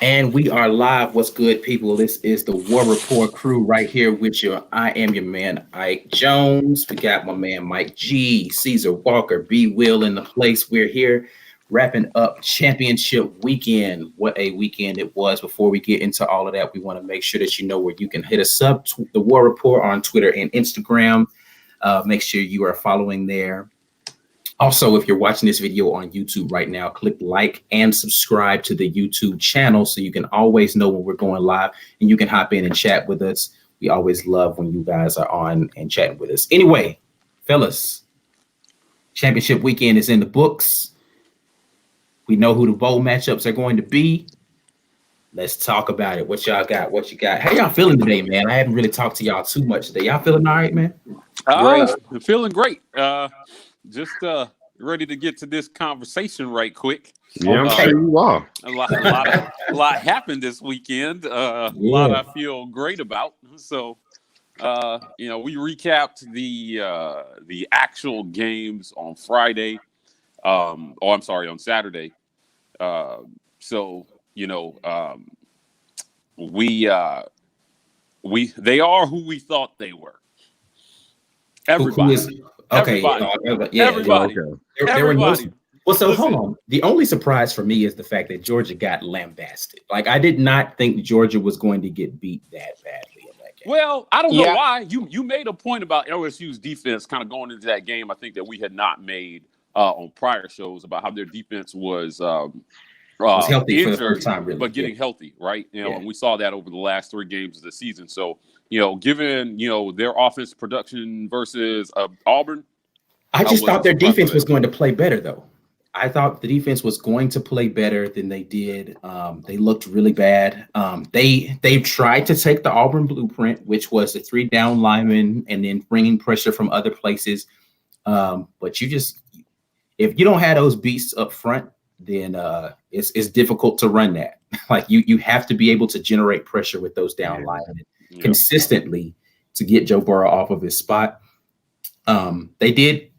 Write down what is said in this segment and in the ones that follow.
And we are live. What's good, people? This is the War Report crew right here with you. I am your man, Ike Jones. We got my man, Mike G, Caesar Walker, B Will in the place. We're here wrapping up championship weekend. What a weekend it was. Before we get into all of that, we want to make sure that you know where you can hit us up. The War Report on Twitter and Instagram. Make sure you are following there. Also, if you're watching this video on YouTube right now, click like and subscribe to the YouTube channel so you can always know when we're going live and you can hop in and chat with us. We always love when you guys are on and chatting with us. Anyway, fellas, championship weekend is in the books. We know who the bowl matchups are going to be. Let's talk about it. What y'all got? What you got? How y'all feeling today, man? I haven't really talked to y'all too much today. Y'all feeling all right, man? Feeling great. Just ready to get to this conversation right quick. Yeah, I'm sure you are. A lot happened this weekend. A lot I feel great about. So, we recapped the actual games on Friday. On Saturday. They are who we thought they were. Everybody. Everybody. Hold on. The only surprise for me is the fact that Georgia got lambasted. Like, I did not think Georgia was going to get beat that badly in that game. Well, I don't know why. You made a point about LSU's defense kind of going into that game. I think that we had not made on prior shows about how their defense was healthy injured, for the first time, really, but getting healthy, right? And we saw that over the last 3 games of the season. So, given their offense production versus Auburn, I just thought their defense was going to play better, though. I thought the defense was going to play better than they did. They looked really bad. They tried to take the Auburn blueprint, which was the 3 down linemen and then bringing pressure from other places. But if you don't have those beasts up front, then it's difficult to run that. Like you have to be able to generate pressure with those down linemen consistently to get Joe Burrow off of his spot. They did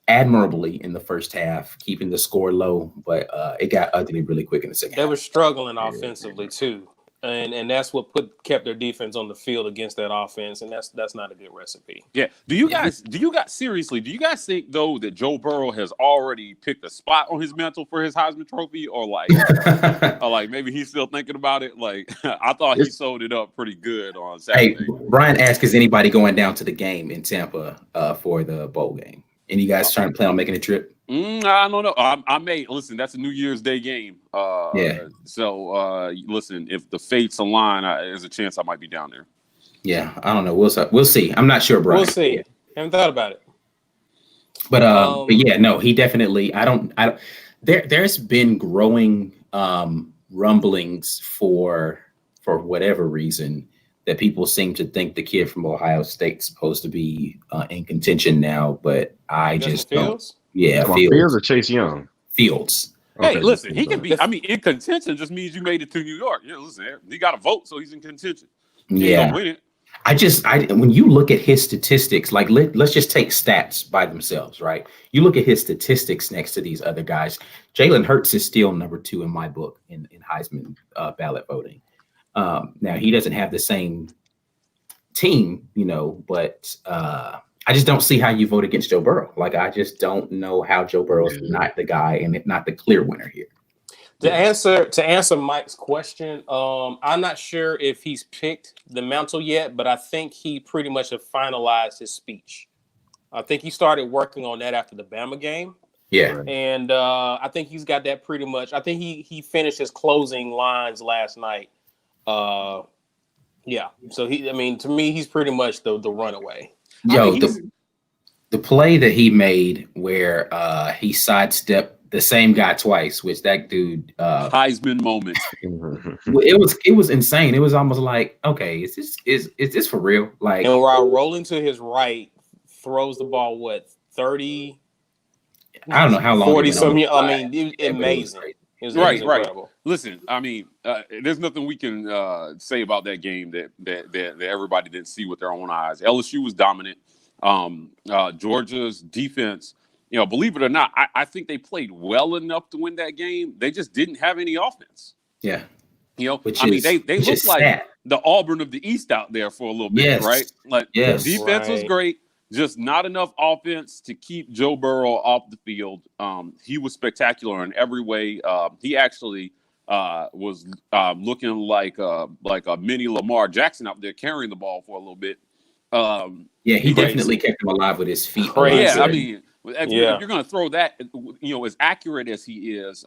admirably in the first half, keeping the score low, but it got ugly really quick in the second half. They were struggling offensively too. And that's what kept their defense on the field against that offense, and that's not a good recipe. Yeah. Do you guys think though that Joe Burrow has already picked a spot on his mantle for his Heisman Trophy, or like maybe he's still thinking about it? Like I thought he sold it up pretty good on Saturday. Hey, Brian asked, is anybody going down to the game in Tampa for the bowl game? Any guys trying to plan on making a trip? I don't know. I may listen. That's a New Year's Day game. So listen, if the fates align, there's a chance I might be down there. Yeah, I don't know. We'll see. I'm not sure, Brian. We'll see. Haven't thought about it. But yeah, no, he definitely. I don't. There's been growing rumblings for whatever reason that people seem to think the kid from Ohio State's supposed to be in contention now, but I just don't. Yeah, Fields or Chase Young? Fields. Hey, listen, he can be. I mean, in contention just means you made it to New York. Listen, he got a vote, so he's in contention. He ain't gonna win it. When you look at his statistics, like let's just take stats by themselves, right? You look at his statistics next to these other guys. Jalen Hurts is still number 2 in my book in Heisman ballot voting. Now he doesn't have the same team, but I just don't see how you vote against Joe Burrow. Like, I just don't know how Joe Burrow is not the guy and not the clear winner here. To answer Mike's question, I'm not sure if he's picked the mantle yet, but I think he pretty much have finalized his speech. I think he started working on that after the Bama game. Yeah. And I think he's got that pretty much. I think he finished his closing lines last night. So to me, he's pretty much the runaway. The play that he made where he sidestepped the same guy twice, which that dude Heisman moment. It was insane. It was almost like, okay, is this for real? Like, and while rolling to his right, throws the ball 30? I don't know how long. 40 some years. I mean, amazing. It was right. incredible. Listen, I mean, there's nothing we can say about that game that everybody didn't see with their own eyes. LSU was dominant. Georgia's defense, believe it or not, I think they played well enough to win that game. They just didn't have any offense. Yeah. which I mean, is they which look is like sad. the Auburn of the East out there for a little bit, Yes. right? Like Yes. defense was Right. great, just not enough offense to keep Joe Burrow off the field. He was spectacular in every way. He actually was looking like a mini Lamar Jackson out there carrying the ball for a little bit. Yeah, he Crazy. definitely kept him alive with his feet. Crazy. alive. Yeah, I mean, if Yeah. you're going to throw that, as accurate as he is,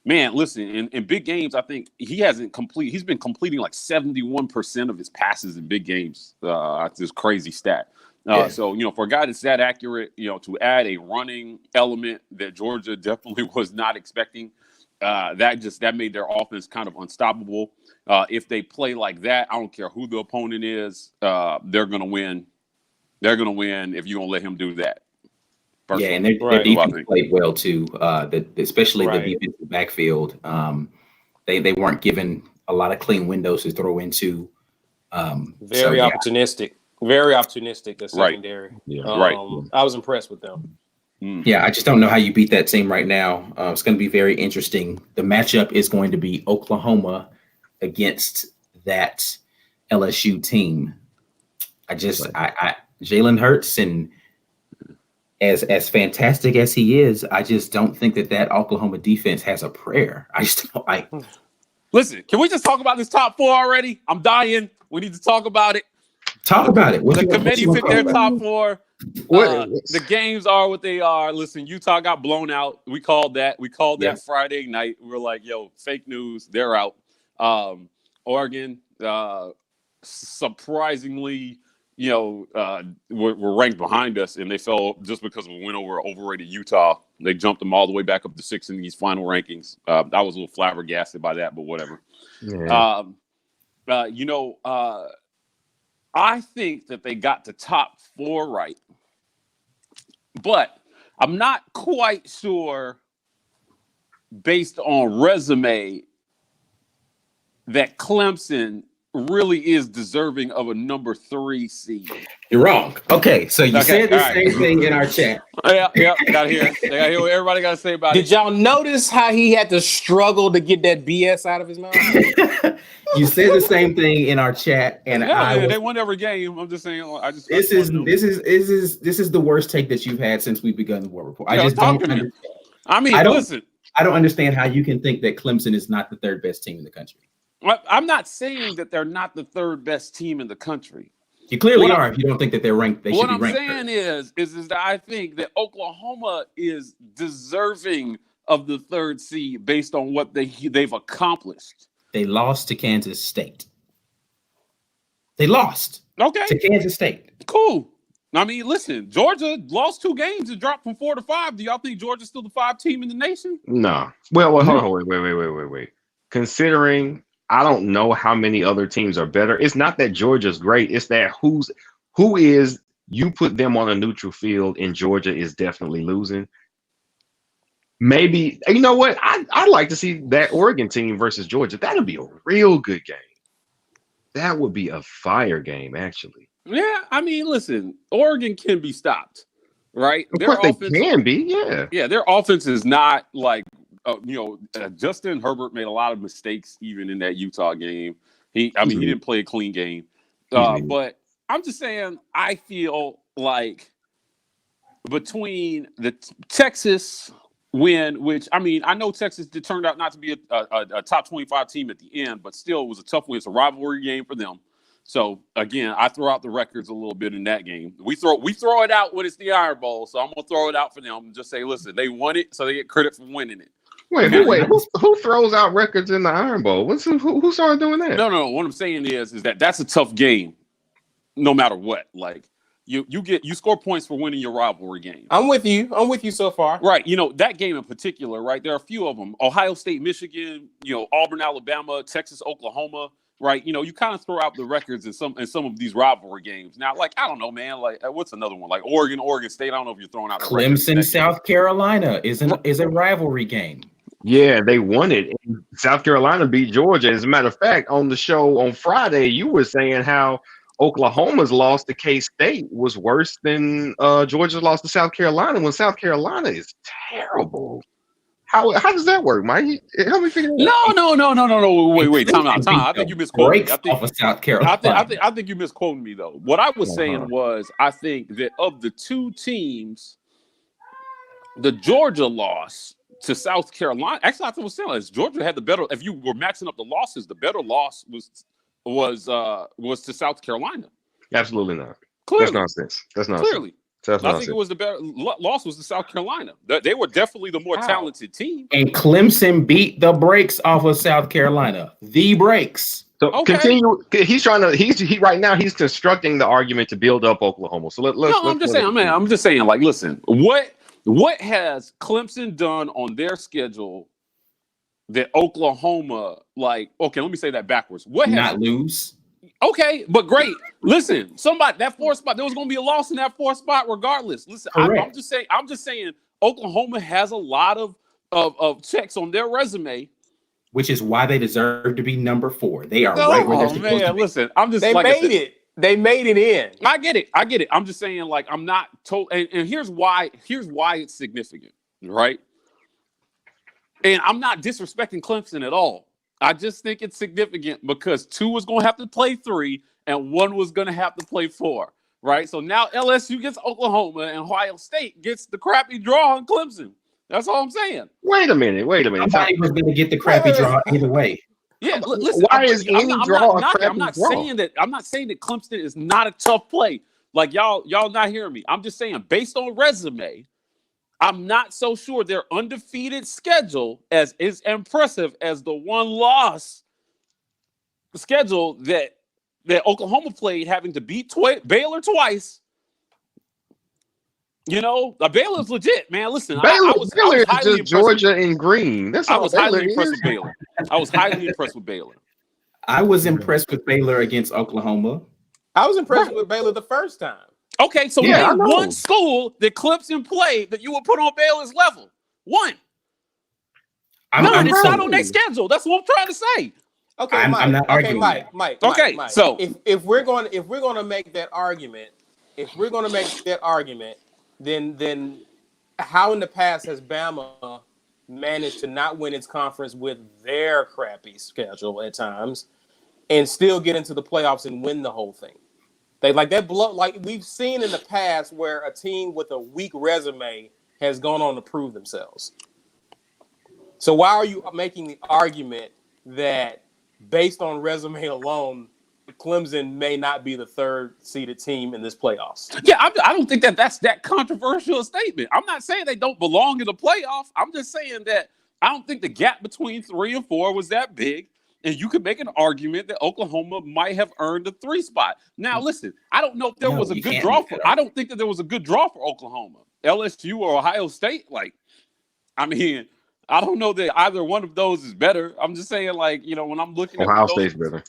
man, listen, in big games, I think he's been completing like 71% of his passes in big games. That's this crazy stat. Yeah. So, for a guy that's that accurate, to add a running element that Georgia definitely was not expecting, that made their offense kind of unstoppable. If they play like that, I don't care who the opponent is, they're going to win. They're going to win if you're going to let him do that. Yeah, and Personally. their Right. defense played well too. Especially Right. the defensive backfield. They weren't given a lot of clean windows to throw into. Very opportunistic. Very opportunistic. The Right. secondary. Yeah. Right. I was impressed with them. Yeah, I just don't know how you beat that team right now. It's going to be very interesting. The matchup is going to be Oklahoma against that LSU team. I Jalen Hurts, and as fantastic as he is, I just don't think that Oklahoma defense has a prayer. I just don't. Listen, can we just talk about this top four already? I'm dying. We need to talk about it. Talk about it. The committee picked their top four. The games are what they are. Listen, Utah got blown out. We called that. Yeah. Friday night. We were like, yo, fake news. They're out. Oregon, surprisingly, were ranked behind us, and they fell just because of a win over overrated Utah. They jumped them all the way back up to 6 in these final rankings. I was a little flabbergasted by that, but whatever. Yeah. I think that they got the top four right, but I'm not quite sure, based on resume, that Clemson really is deserving of a number 3 seed. You're wrong. Okay, so you said the all right. same thing in our chat. Yeah, got to hear. They got to hear what everybody got to say about Did it. y'all notice how he had to struggle to get that BS out of his mouth? You said the same thing in our chat, and They won every game. I'm just saying. This is the worst take that you've had since we've begun the War Report. I just don't understand. Listen. I don't understand how you can think that Clemson is not the third best team in the country. I'm not saying that they're not the third best team in the country. You clearly are. If you don't think that they're ranked, they should be ranked. What I'm saying is that I think that Oklahoma is deserving of the 3rd seed based on what they've accomplished. They lost to Kansas State. They lost Okay, to Kansas State. cool. I mean, listen, Georgia lost 2 games and dropped from 4 to 5. Do y'all think Georgia's still the 5 team in the nation? No. Well, hold on. Wait. Considering I don't know how many other teams are better. It's not that Georgia's great. It's that you put them on a neutral field and Georgia is definitely losing. Maybe, you know what? I'd like to see that Oregon team versus Georgia. That'd be a real good game. That would be a fire game, actually. Yeah, I mean, listen, Oregon can be stopped, right? Of course they can be, yeah. Yeah, their offense is not like, Justin Herbert made a lot of mistakes even in that Utah game. He didn't play a clean game. But I'm just saying, I feel like between the Texas win, which, I mean, I know Texas turned out not to be a top 25 team at the end, but still it was a tough win. It's a rivalry game for them. So again, I throw out the records a little bit in that game. We throw it out when it's the Iron Bowl. So I'm gonna throw it out for them and just say, listen, they won it, so they get credit for winning it. Wait, who throws out records in the Iron Bowl? Who started doing that? No. What I'm saying is that that's a tough game, no matter what. Like you score points for winning your rivalry game. I'm with you so far. Right. That game in particular, right? There are a few of them. Ohio State, Michigan, Auburn, Alabama, Texas, Oklahoma. Right, you kind of throw out the records in some of these rivalry games. Now, like, I don't know, man. Like, what's another one? Like Oregon State. I don't know if you're throwing out the Clemson, South Carolina is a rivalry game. Yeah, they won it. South Carolina beat Georgia. As a matter of fact, on the show on Friday, you were saying how Oklahoma's loss to K-State was worse than Georgia's loss to South Carolina when South Carolina is terrible. How does that work, Mike? Help me figure it out. No. Wait. Time out. Beat I think the you misquoted me. brakes off of South I Carolina. think you misquoted me though. What I was saying was, I think that of the two teams, the Georgia loss to South Carolina. Actually, I thought it was similar. Georgia had the better. If you were matching up the losses, the better loss was to South Carolina. Absolutely not. Clearly. That's nonsense. That's nonsense. Clearly. That's I think it was the better loss was to South Carolina. They were definitely the more talented team. And Clemson beat the brakes off of South Carolina. The brakes. So continue. He's trying to. He right now. He's constructing the argument to build up Oklahoma. So let's. I'm just saying. I'm just saying. Like, listen. What has Clemson done on their schedule that Oklahoma like? Okay, let me say that backwards. What has not lose? Okay, but great. Listen, somebody that fourth spot, there was going to be a loss in that fourth spot regardless. Listen, I'm just saying, Oklahoma has a lot of checks on their resume, which is why they deserve to be number 4. They are right where they're supposed to be. Listen, I'm just they made it. They made it in. I get it. I'm just saying, like, I'm not told, and here's why it's significant, right? And I'm not disrespecting Clemson at all. I just think it's significant because 2 was going to have to play 3 and 1 was going to have to play 4, right? So now LSU gets Oklahoma and Ohio State gets the crappy draw on Clemson. That's all I'm saying. Wait a minute. Somebody was going to get the crappy draw either way. Yeah, listen. Why is any draw a crappy I'm not draw? saying that Clemson is not a tough play. Like y'all not hearing me. I'm just saying, based on resume, I'm not so sure their undefeated schedule is impressive as the 1-loss schedule that Oklahoma played, having to beat Baylor twice. You know, Baylor's legit, man. Listen, Baylor is highly just Georgia in green. That's all. I was highly impressed with Baylor. I was highly impressed with Baylor. I was impressed with Baylor against Oklahoma. I was impressed with Baylor the first time. Okay, so name one school that Clemson played that you would put on Baylor's level. One. None. It's not on their schedule. That's what I'm trying to say. Okay, I'm not arguing. Mike. Okay, Mike. so if we're going to make that argument, then how in the past has Bama managed to not win its conference with their crappy schedule at times and still get into the playoffs and win the whole thing? Like we've seen in the past where a team with a weak resume has gone on to prove themselves. So why are you making the argument that based on resume alone, Clemson may not be the 3rd seeded team in this playoffs? Yeah, I don't think that's that controversial a statement. I'm not saying they don't belong in the playoff. I'm just saying that I don't think the gap between 3 and 4 was that big. And you could make an argument that Oklahoma might have earned a 3 spot. Now, listen, I don't know if there was a good draw I don't think that there was a good draw for Oklahoma. LSU or Ohio State, I don't know that either one of those is better. I'm just saying, when I'm looking at Ohio State's better.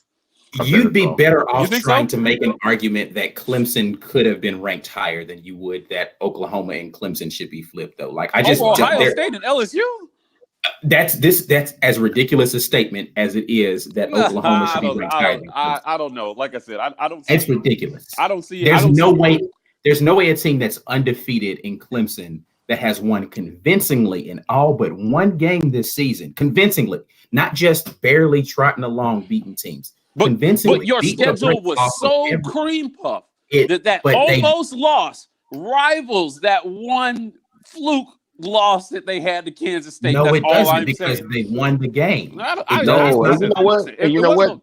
You'd be better off trying to make an argument that Clemson could have been ranked higher than you would that Oklahoma and Clemson should be flipped, though. Ohio State and LSU? That's as ridiculous a statement as it is that Oklahoma should be ranked higher than Clemson. I don't know. Like I said, I don't. It's ridiculous. I don't see. There's no way a team that's undefeated in Clemson that has won convincingly in all but one game this season, convincingly, not just barely trotting along beating teams. But your schedule was so cream puff that almost loss rivals that one fluke loss that they had to Kansas State. No, it doesn't, because they won the game. You know what?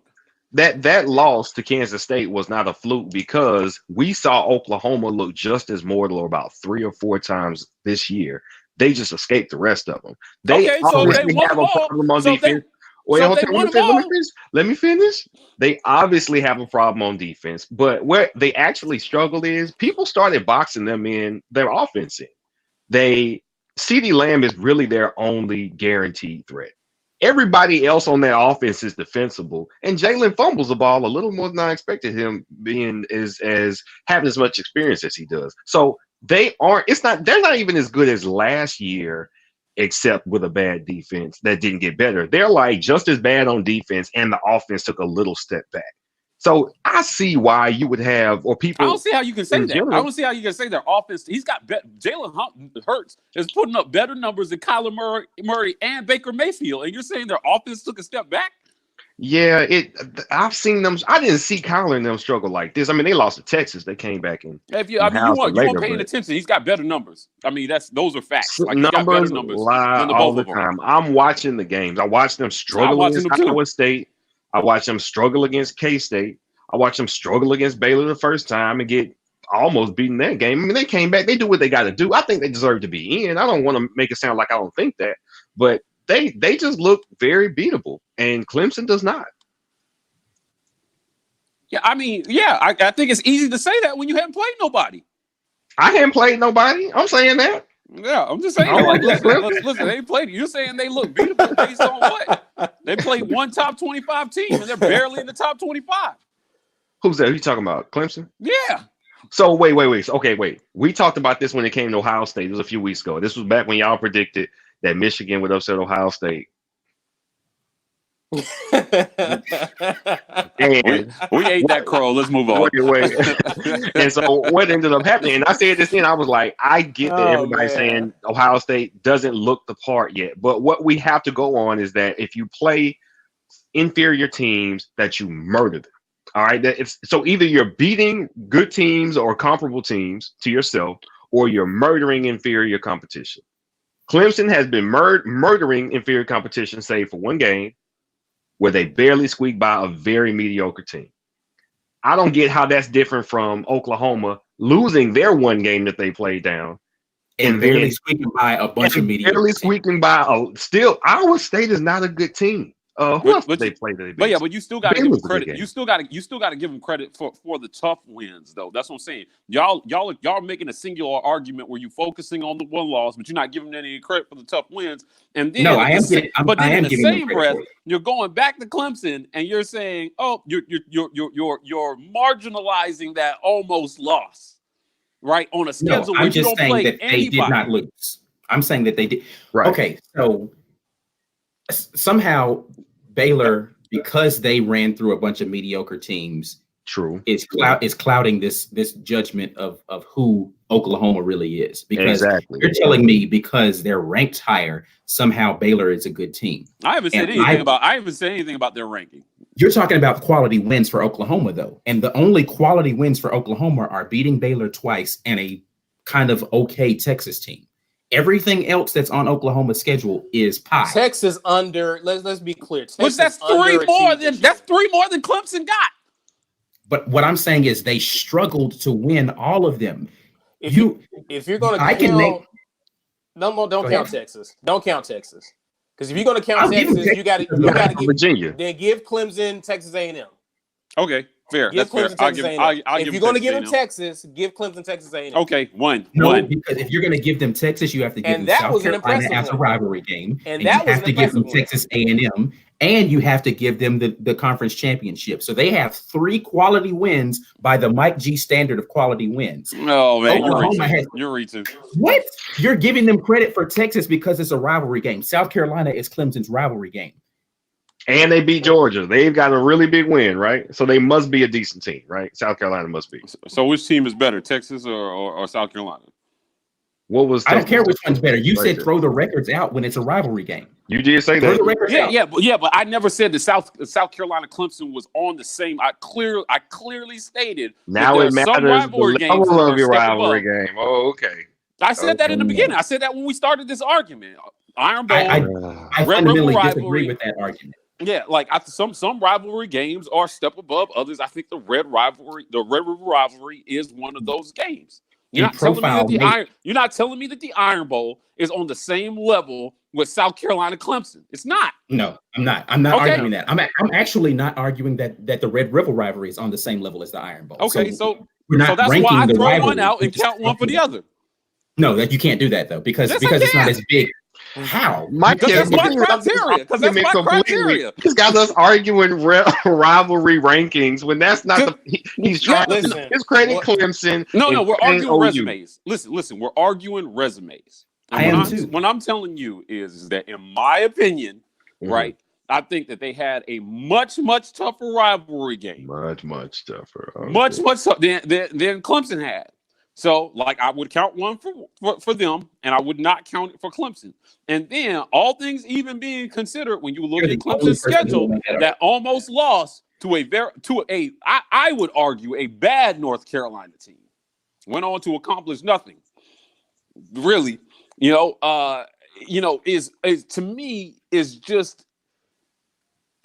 That loss to Kansas State was not a fluke because we saw Oklahoma look just as mortal about 3 or 4 times this year. They just escaped the rest of them. They have a problem on defense. Let me finish. They obviously have a problem on defense, but where they actually struggled is people started boxing them in their offense. CeeDee Lamb is really their only guaranteed threat. Everybody else on that offense is defensible, and Jalen fumbles the ball a little more than I expected him being as having as much experience as he does. So they're not even as good as last year, except with a bad defense that didn't get better. They're just as bad on defense, and the offense took a little step back. So I see why you would have, or people. I don't see how you can say in that. general- I don't see how you can say their offense. He's got Jalen Hurts is putting up better numbers than Kyler Murray and Baker Mayfield, and you're saying their offense took a step back? Yeah, I've seen them. I didn't see Kyler and them struggle like this. I mean, they loast to Texas. They came back in. If you, And you how's the weren't later, paying but- attention. He's got better numbers. I mean, those are facts. Like, he's got better Numbers numbers lie than the all both the of them. time. I'm watching the games. I watch them struggle watching against them too. Iowa State. I watch them struggle against K-State. I watched them struggle against Baylor the first time and get almost beaten that game. I mean, they came back. They do what they got to do. I think they deserve to be in. I don't want to make it sound like I don't think that, but they just look very beatable, and Clemson does not. Yeah, I mean, yeah, I think it's easy to say that when you haven't played nobody. I haven't played nobody. I'm saying that. Yeah, I'm just saying. Oh, Like, yeah. listen, they played. You're saying they look beatable based on what? They played one top 25 team, and they're barely in the top 25. Who's that? Who you talking about? Clemson? Yeah. So wait. Okay, wait. We talked about this when it came to Ohio State. It was a few weeks ago. This was back when y'all predicted that Michigan would upset Ohio State. And We ate that crow. Let's move on. wait. And so what ended up happening, and I said this then, I was like, I get that everybody's saying Ohio State doesn't look the part yet. But what we have to go on is that if you play inferior teams, that you murder them. All right. So either you're beating good teams or comparable teams to yourself, or you're murdering inferior competition. Clemson has been murdering inferior competition, save for one game, where they barely squeaked by a very mediocre team. I don't get how that's different from Oklahoma losing their one game that they played down. And barely squeaking by a bunch of mediocre. Barely squeaking by still, Iowa State is not a good team. Who else did they play? But you still got to give them Baylor's a good credit. game. You still got to give them credit for the tough wins, though. That's what I'm saying. Y'all are making a singular argument where you're focusing on the one loss, but you're not giving any credit for the tough wins. And then, No, I am. But then in the giving them same credit breath, for it. you're going back to Clemson and you're saying, "Oh, you're marginalizing that almost loss, right, on a schedule No, where I'm you just don't saying play that they anybody." did not lose. I'm saying that they did. Right. Okay, so somehow Baylor, because they ran through a bunch of mediocre teams, True. is clouding this judgment of who Oklahoma really is. Because Exactly. you're telling me because they're ranked higher, somehow Baylor is a good team. I haven't said And anything about their ranking. You're talking about quality wins for Oklahoma, though. And the only quality wins for Oklahoma are beating Baylor twice and a kind of okay Texas team. Everything else that's on Oklahoma's schedule is pie. Texas under. Let's be clear. Texas Which that's three more than Clemson got. But what I'm saying is they struggled to win all of them. If you're going to I count, can make. don't Go count ahead. Texas. Don't count Texas. Because if you're going to count I'll give them Texas, you got to give Virginia. then give Clemson Texas A&M. Okay, fair. Give That's fair. Clemson I'll Texas give. A&M. I'll If give you're going to give them A&M. Texas, give Clemson Texas A&M. Okay, one. Because if you're going to give them Texas, you have to give And them that South was an Carolina impressive as a one. rivalry game, And you that was have an to give them impressive one. Texas A&M, and you have to give them the conference championship. So they have 3 quality wins by the Mike G standard of quality wins. Oh man, Oklahoma has- you're reaching. What? You're giving them credit for Texas because it's a rivalry game. South Carolina is Clemson's rivalry game. And they beat Georgia. They've got a really big win, right? So they must be a decent team, right? South Carolina must be. So which team is better, Texas or South Carolina? What was I don't care which one's better. You Right said there. throw the records out when it's a rivalry game. You did say Throw the that. records out. Yeah, but I never said that South Carolina Clemson was on the same. I clearly stated Now that it there are some matters rivalry the games level that of are your step rivalry above. game. Oh, okay. I said that in the Okay. beginning. I said that when we started this argument. Iron Bowl. I Red fundamentally River disagree rivalry. with that argument. Yeah, like some rivalry games are a step above others. I think the Red River rivalry is one of those games. You're not telling me that the Iron Bowl is on the same level with South Carolina Clemson. It's not. No, I'm not. I'm not Okay. arguing that. I'm actually not arguing that the Red River rivalry is on the same level as the Iron Bowl. Okay, so we're not that's ranking why I the throw one rivalry. out We're and just count one for the other. No, that you can't do that though, because Yes, I it's can. not as big. How? Mike, Because that's my yeah, criteria. Because that's my completely. criteria. He's got us arguing rivalry rankings when that's not he's trying to Listen, discredit what- Clemson. No, and we're arguing OU. resumes. Listen, we're arguing resumes. And I am what too. What I'm telling you is that, in my opinion, Mhm. right, I think that they had a much tougher rivalry game. Much tougher. Okay. Much tougher than Clemson had. So, like, I would count one for them, and I would not count it for Clemson. And then, all things even being considered, when you look at Clemson's schedule, that almost lost to I would argue, a bad North Carolina team, went on to accomplish nothing. Really, is to me is just,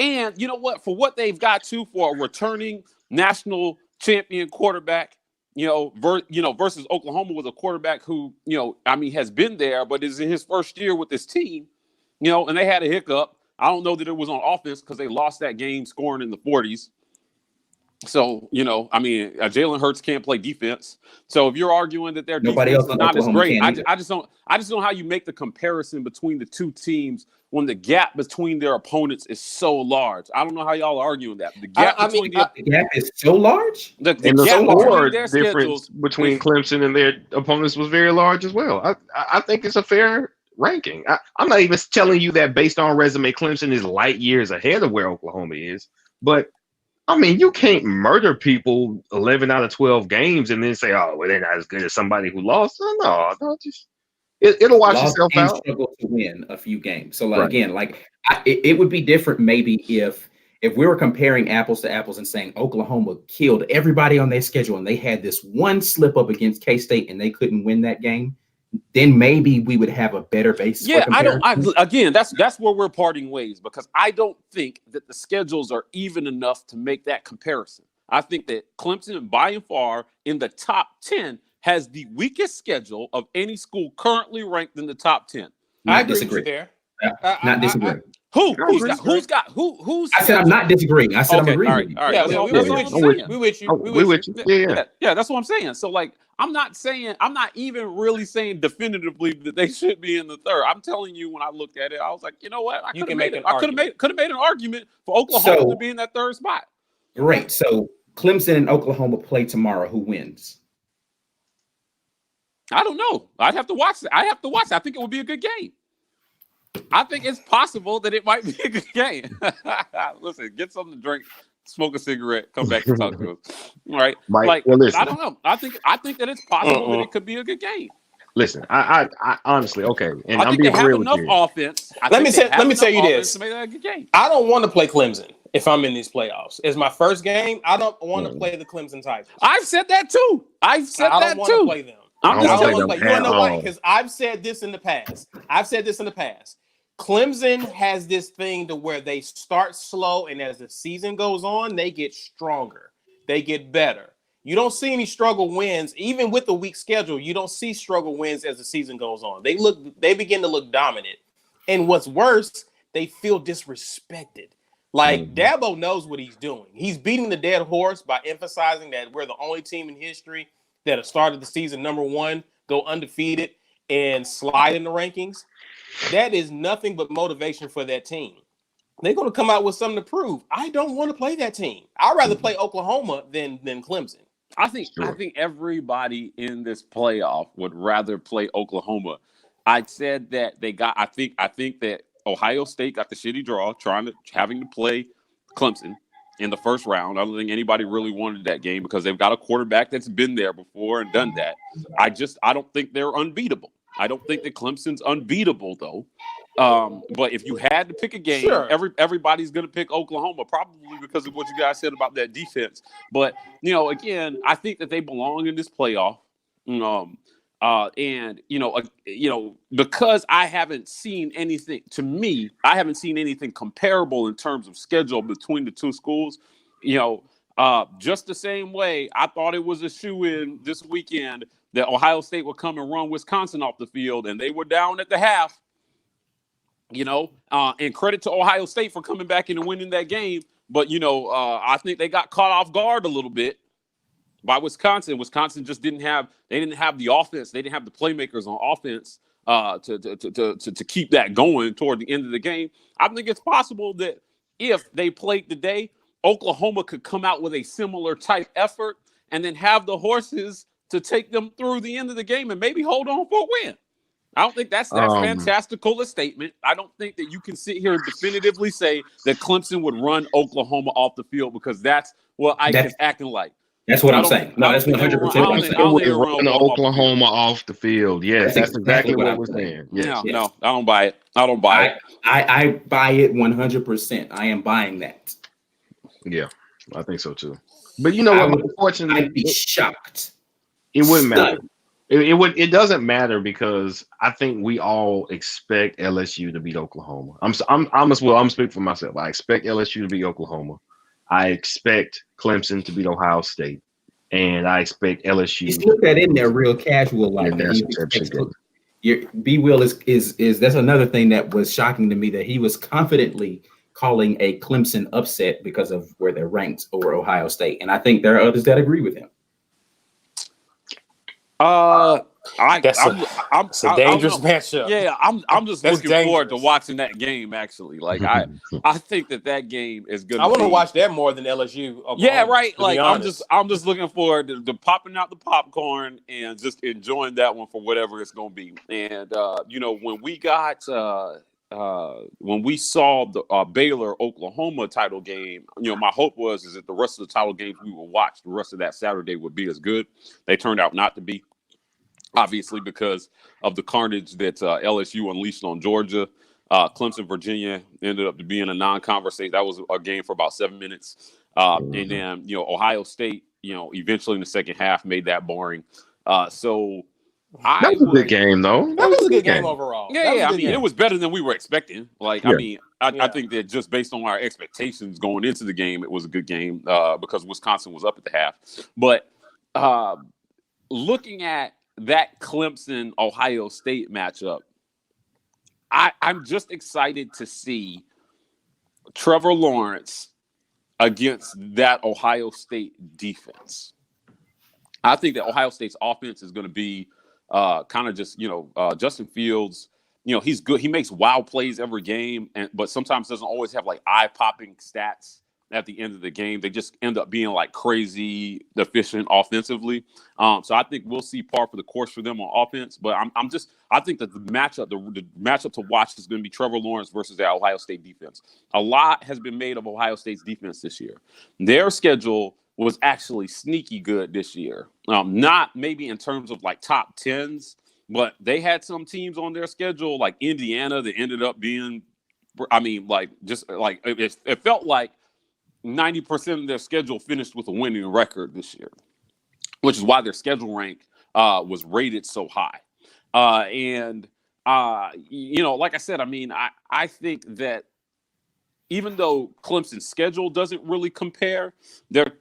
and you know what, for what they've got to for a returning national champion quarterback. Versus Oklahoma was a quarterback who, has been there, but is in his first year with this team, and they had a hiccup. I don't know that it was on offense because they lost that game scoring in the 40s. So, Jalen Hurts can't play defense. So if you're arguing that their defense is not as great, I just don't know how you make the comparison between the two teams when the gap between their opponents is so large. I don't know how y'all are arguing that. The gap the gap is so large. The score difference between Clemson and their opponents was very large as well. I think it's a fair ranking. I'm not even telling you that based on resume, Clemson is light years ahead of where Oklahoma is, but you can't murder people 11 out of 12 games and then say, oh, well, they're not as good as somebody who lost. No, just it'll wash itself out. Struggle to win a few games. So again, it would be different maybe if we were comparing apples to apples and saying Oklahoma killed everybody on their schedule and they had this one slip up against K-State and they couldn't win that game. Then maybe we would have a better basis. Yeah, that's where we're parting ways, because I don't think that the schedules are even enough to make that comparison. I think that Clemson, by and far, in the top 10, has the weakest schedule of any school currently ranked in the top 10. I disagree there. Not disagreeing. Who's I said I'm not disagreeing. I said I'm agreeing. All right. We with you. Yeah, that's what I'm saying. So I'm not even really saying definitively that they should be in the third. I'm telling you, when I looked at it, I was like, you know what? I could have made an argument for Oklahoma to be in that third spot. Great. So Clemson and Oklahoma play tomorrow. Who wins? I don't know. I'd have to watch it. I think it would be a good game. I think it's possible that it might be a good game. Listen, get something to drink, smoke a cigarette, come back and talk to us. All right. Mike, I don't know. I think that it's possible that it could be a good game. Listen, I honestly, okay, and I'm being real with you. Offense. Let me tell you this. To make that a good game. I don't want to play Clemson if I'm in these playoffs. It's my first game. I don't want to play the Clemson Tigers. I've said that too. I don't want to play them. I don't want to play. You want to know why? Because I've said this in the past. Clemson has this thing to where they start slow, and as the season goes on, they get stronger. They get better. You don't see any struggle wins, even with the weak schedule. You don't see struggle wins as the season goes on. They begin to look dominant. And what's worse, they feel disrespected. Dabo knows what he's doing. He's beating the dead horse by emphasizing that we're the only team in history that have started the season number one, go undefeated, and slide in the rankings. That is nothing but motivation for that team. They're going to come out with something to prove. I don't want to play that team. I'd rather play Oklahoma than Clemson. I think everybody in this playoff would rather play Oklahoma. I said that I think that Ohio State got the shitty draw having to play Clemson in the first round. I don't think anybody really wanted that game because they've got a quarterback that's been there before and done that. I don't think they're unbeatable. I don't think that Clemson's unbeatable, though. But if you had to pick a game, everybody's going to pick Oklahoma, probably because of what you guys said about that defense. But, again, I think that they belong in this playoff. Because I haven't seen anything, to me, I haven't seen anything comparable in terms of schedule between the two schools. Just the same way I thought it was a shoe-in this weekend that Ohio State would come and run Wisconsin off the field, and they were down at the half, and credit to Ohio State for coming back in and winning that game. But, I think they got caught off guard a little bit by Wisconsin. Wisconsin just didn't have the offense. They didn't have the playmakers on offense to keep that going toward the end of the game. I think it's possible that if they played today, Oklahoma could come out with a similar type effort and then have the horses to take them through the end of the game and maybe hold on for a win. I don't think that's fantastical a statement. I don't think that you can sit here and definitively say that Clemson would run Oklahoma off the field because that's what Ike is acting like. That's what I'm saying. No, that's 100% what I'm saying. Run Oklahoma off the field. Yes, that's exactly what we're saying. Yes. No, I don't buy it. I don't buy it. I buy it 100%. I am buying that. Yeah, I think so too. But you know what? Unfortunately, I'd be shocked. It wouldn't matter. It doesn't matter because I think we all expect LSU to beat Oklahoma. I'm speaking for myself. I expect LSU to beat Oklahoma. I expect Clemson to beat Ohio State, and I expect LSU. Just put that in there, real casual, like B. Will is that's another thing that was shocking to me, that he was confidently calling a Clemson upset because of where they're ranked over Ohio State, and I think there are others that agree with him. It's a dangerous matchup. Yeah, I'm just looking forward to watching that game. Actually, like I think that game is good. I want to watch that more than LSU. Oklahoma, yeah, right. Like I'm just looking forward to popping out the popcorn and just enjoying that one for whatever it's going to be. And when we got when we saw the Baylor Oklahoma title game, my hope was that the rest of the title games we would watch the rest of that Saturday would be as good. They turned out not to be, obviously because of the carnage that LSU unleashed on Georgia. Clemson, Virginia ended up being a non-conversation. That was a game for about 7 minutes, and then Ohio State, eventually in the second half made that boring. That was a good game, though. That was a good game overall. Yeah. I mean, it was better than we were expecting. Like, yeah. I think that just based on our expectations going into the game, it was a good game because Wisconsin was up at the half. But looking at that Clemson Ohio State matchup, I'm just excited to see Trevor Lawrence against that Ohio State defense. I think that Ohio State's offense is going to be kind of just, Justin Fields, he's good. He makes wild plays every game, but sometimes doesn't always have like eye-popping stats at the end of the game. They just end up being like crazy efficient offensively. So I think we'll see par for the course for them on offense. But I think that the matchup to watch is going to be Trevor Lawrence versus the Ohio State defense. A lot has been made of Ohio State's defense this year. Their schedule was actually sneaky good this year. Not maybe in terms of like top tens, but they had some teams on their schedule like Indiana that ended up being, it felt like 90% of their schedule finished with a winning record this year, which is why their schedule rank was rated so high. Like I said, I think that even though Clemson's schedule doesn't really compare,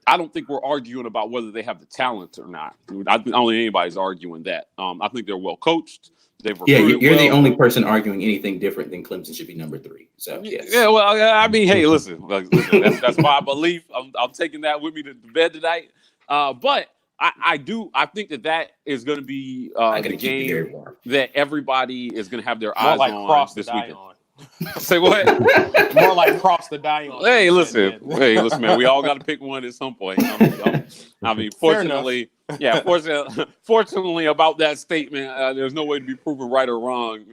I don't think we're arguing about whether they have the talent or not. I don't think anybody's arguing that. I think they're well coached. You're the only person arguing anything different than Clemson should be number 3. So yes. Yeah, well, hey, listen, that's my belief. I'm taking that with me to bed tonight. But I think that is going to be the game that everybody is going to have their eyes on this weekend. Say what? More like cross the diamond. Hey, listen, man. We all got to pick one at some point. Fortunately, fortunately about that statement, there's no way to be proven right or wrong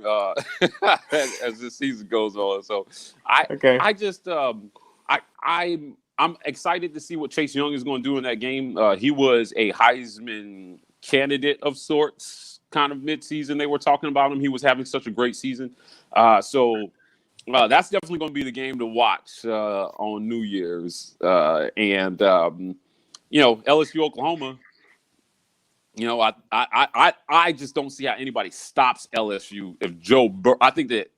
as this season goes on. So I'm excited to see what Chase Young is going to do in that game. He was a Heisman candidate of sorts, kind of midseason. They were talking about him. He was having such a great season. So that's definitely going to be the game to watch on New Year's. LSU, Oklahoma, I just don't see how anybody stops LSU if Joe Burrow. I think that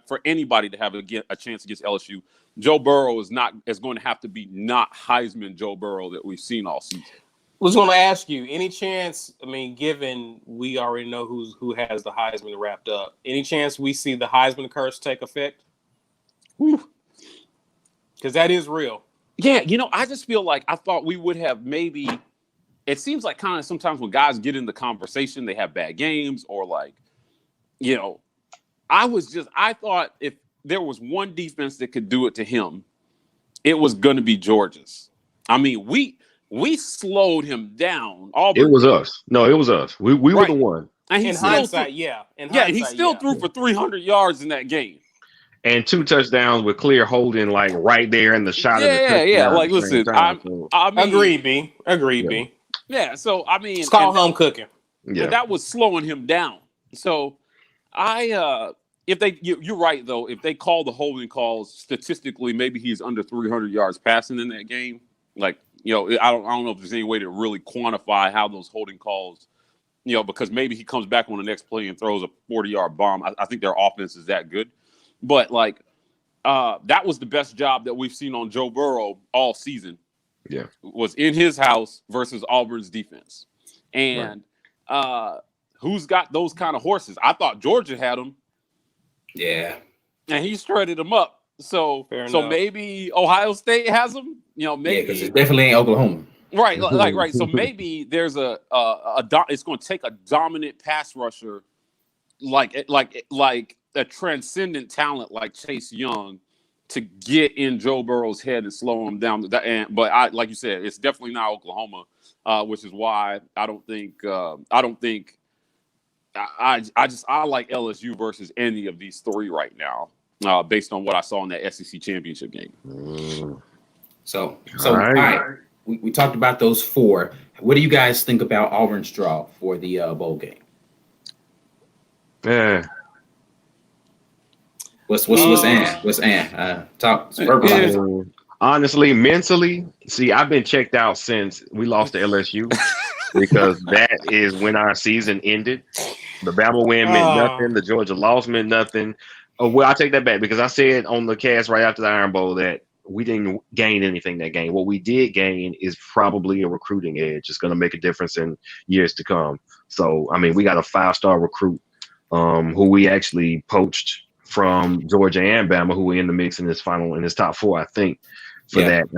for anybody to have a chance against LSU, Joe Burrow is going to have to be not Heisman Joe Burrow that we've seen all season. I was going to ask you, any chance, given we already know who has the Heisman wrapped up, any chance we see the Heisman curse take effect? Because that is real. Yeah, I just feel like I thought we would have maybe – it seems like kind of sometimes when guys get in the conversation, they have bad games or like, I thought if there was one defense that could do it to him, it was going to be Georgia's. We slowed him down. It was us. No, it was us. We were the one. And In hindsight, yeah. He still threw for 300 yards in that game. And 2 touchdowns with clear holding, like right there in the shot of the touchdown. Yeah. Like, listen, I mean, Agreed, B. Yeah, so I mean, It's called home cooking. Yeah, and that was slowing him down. So you're right though. If they call the holding calls, statistically, maybe he's under 300 yards passing in that game. Like, I don't know if there's any way to really quantify how those holding calls, because maybe he comes back on the next play and throws a 40-yard bomb. I think their offense is that good, but like that was the best job that we've seen on Joe Burrow all season. Yeah, was in his house versus Auburn's defense, and who's got those kind of horses? I thought Georgia had them. Yeah, and he shredded them up. So maybe Ohio State has them. Maybe because it definitely ain't Oklahoma. Right, right. So maybe there's it's going to take a dominant pass rusher, like a transcendent talent like Chase Young, to get in Joe Burrow's head and slow him down. But like you said, it's definitely not Oklahoma, which is why I like LSU versus any of these three right now, based on what I saw in that SEC championship game. So all right. We talked about those 4. What do you guys think about Auburn's draw for the bowl game? Yeah. What's Ann? Talk verbalize it. Honestly, mentally, see, I've been checked out since we lost to LSU because that is when our season ended. The Bama win meant nothing. The Georgia loss meant nothing. Well, I take that back because I said on the cast right after the Iron Bowl that we didn't gain anything that game. What we did gain is probably a recruiting edge. It's going to make a difference in years to come. So, I mean, we got a 5-star recruit who we actually poached from Georgia and Bama, who were in the mix in this top 4, I think, for that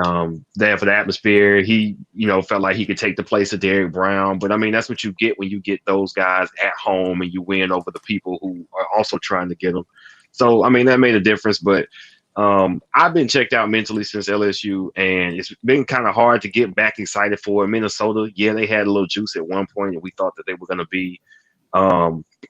for the atmosphere. He, felt like he could take the place of Derrick Brown. But I mean, that's what you get when you get those guys at home and you win over the people who are also trying to get them. So, I mean, that made a difference. But I've been checked out mentally since LSU, and it's been kind of hard to get back excited for Minnesota. Yeah, they had a little juice at one point, and we thought that they were going to be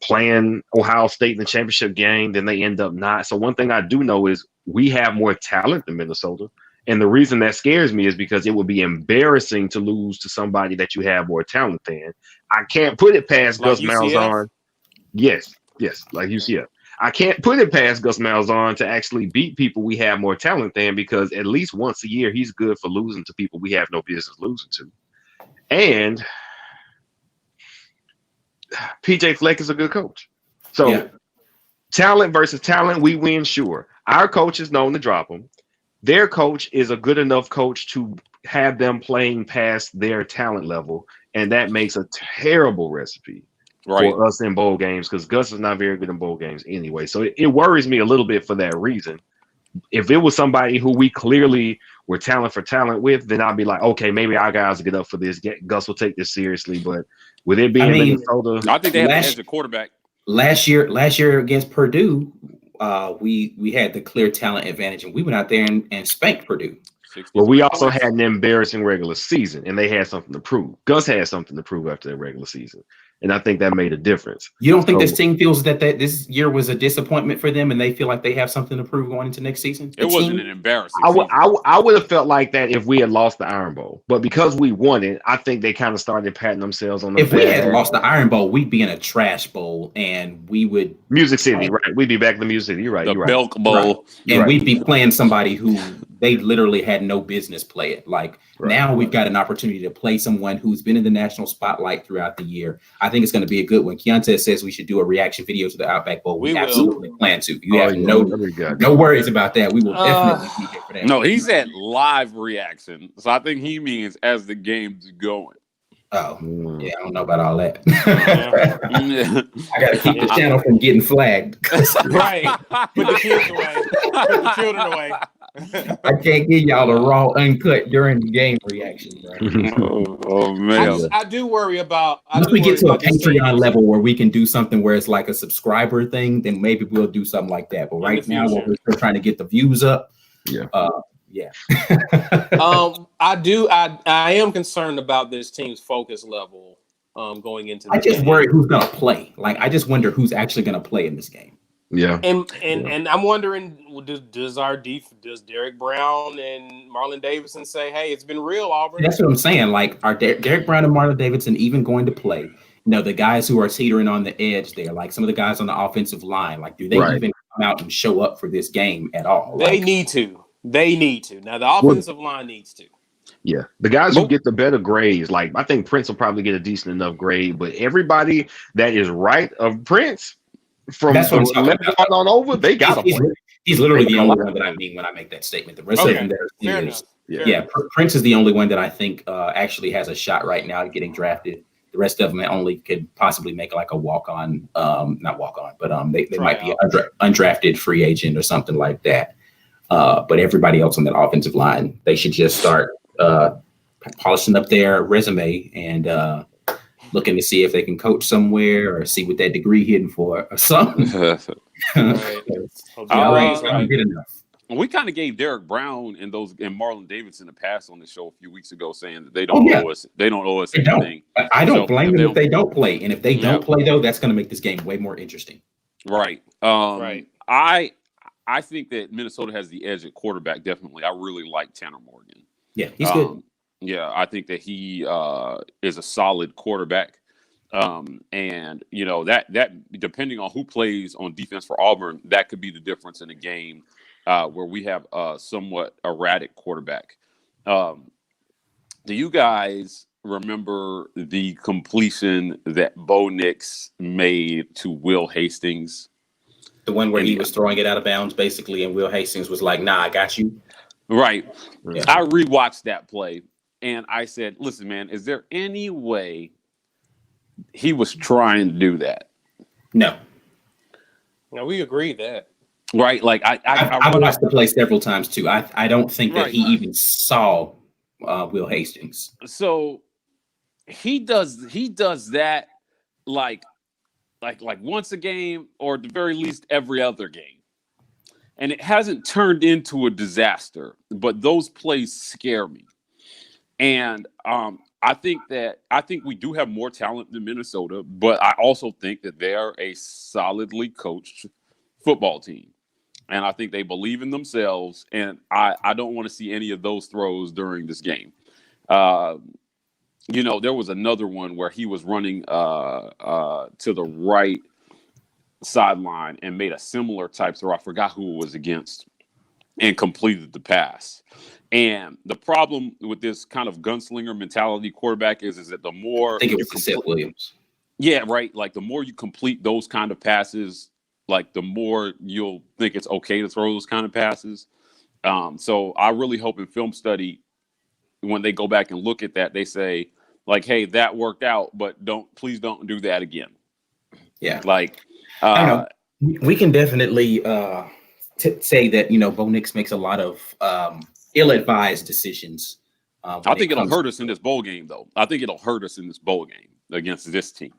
playing Ohio State in the championship game. Then they end up not. So one thing I do know is we have more talent than Minnesota. And the reason that scares me is because it would be embarrassing to lose to somebody that you have more talent than. I can't put it past Gus Malzahn. Yes, like UCF. I can't put it past Gus Malzahn to actually beat people we have more talent than, because at least once a year he's good for losing to people we have no business losing to. And PJ Fleck is a good coach. So talent versus talent, we win, sure. Our coach is known to drop them. Their coach is a good enough coach to have them playing past their talent level, and that makes a terrible recipe for us in bowl games, because Gus is not very good in bowl games anyway. So it worries me a little bit for that reason. If it was somebody who we clearly were talent for talent with, then I'd be like, okay, maybe our guys will get up for this. Gus will take this seriously. But with it being Minnesota, I think they have to edge a quarterback. Last year against Purdue, we had the clear talent advantage, and we went out there and spanked Purdue. Well, we also had an embarrassing regular season, and they had something to prove. Gus had something to prove after the regular season, and I think that made a difference. You don't think this team feels that this year was a disappointment for them, and they feel like they have something to prove going into next season? It wasn't an embarrassing. I would have felt like that if we had lost the Iron Bowl, but because we won it, I think they kind of started patting themselves on the back. If we had lost the Iron Bowl, we'd be in a trash bowl, and we would Music City, right? We'd be back in the Music City. You're right. The Belk Bowl, right. And we'd be playing somebody who they literally had no business play it. Like now, we've got an opportunity to play someone who's been in the national spotlight throughout the year. I think it's going to be a good one. Keontae says we should do a reaction video to the Outback Bowl. We absolutely plan to. You have no worries about that. We will definitely be here for that. No, he said live reaction, so I think he means as the game's going. Oh, yeah, I don't know about all that. I got to keep the channel from getting flagged. Right. Put the kids away. Put the children away. I can't give y'all the raw uncut during the game reaction. Oh man. I do worry about. Once we get to a Patreon level where we can do something where it's like a subscriber thing, then maybe we'll do something like that. But right now, we're still trying to get the views up. Yeah. I am concerned about this team's focus level going into I this just game. worry who's gonna play. Like, I just wonder who's actually gonna play in this game. Yeah. And I'm wondering, does Derek Brown and Marlon Davidson say, "Hey, it's been real, Auburn"? That's what I'm saying. Like, are Derek Brown and Marlon Davidson even going to play? The guys who are teetering on the edge there, like some of the guys on the offensive line, like, do they even come out and show up for this game at all? They need to. They need to. Now, the offensive line needs to. Yeah, the guys who get the better grades, like I think Prince will probably get a decent enough grade, but everybody that is right of Prince from That's what I'm talking about. on over, they got to play. He's literally the only one that I mean when I make that statement. The rest of them, fair enough. Prince is the only one that I think actually has a shot right now at getting drafted. The rest of them only could possibly make like a walk-on, not walk-on, but they might be an undrafted free agent or something like that. But everybody else on that offensive line, they should just start polishing up their resume and looking to see if they can coach somewhere or see what that degree hitting for or something. We kind of gave Derek Brown and Marlon Davidson a pass on the show a few weeks ago, saying that they don't owe us. They don't owe us anything. I don't blame them if they don't play, and if they don't play, though, that's going to make this game way more interesting. Right. Right. I think that Minnesota has the edge at quarterback. Definitely, I really like Tanner Morgan. Yeah, he's good. Yeah, I think that he is a solid quarterback. And that depending on who plays on defense for Auburn, that could be the difference in a game where we have a somewhat erratic quarterback. Do you guys remember the completion that Bo Nix made to Will Hastings? The one where he was throwing it out of bounds, basically, and Will Hastings was like, "Nah, I got you." Right. Yeah. I rewatched that play, and I said, "Listen, man, is there any way he was trying to do that?" No. No, we agree that. Right. Like I've watched the play several times too. I don't think that he even saw Will Hastings. So he does that like once a game, or at the very least every other game. And it hasn't turned into a disaster, but those plays scare me. And I think we do have more talent than Minnesota, but I also think that they are a solidly coached football team. And I think they believe in themselves, and I don't want to see any of those throws during this game. There was another one where he was running to the right sideline and made a similar type throw. I forgot who it was against, and completed the pass. And the problem with this kind of gunslinger mentality quarterback is that the more I think it was Seth Williams. Yeah, right. Like the more you complete those kind of passes, like the more you'll think it's okay to throw those kind of passes. So I really hope in film study, when they go back and look at that, they say like, "Hey, that worked out, but please don't do that again." Yeah. Like, I don't know. We can definitely say that, Bo Nix makes a lot of ill-advised decisions. I think it'll hurt us in this bowl game, though. I think it'll hurt us in this bowl game against this team.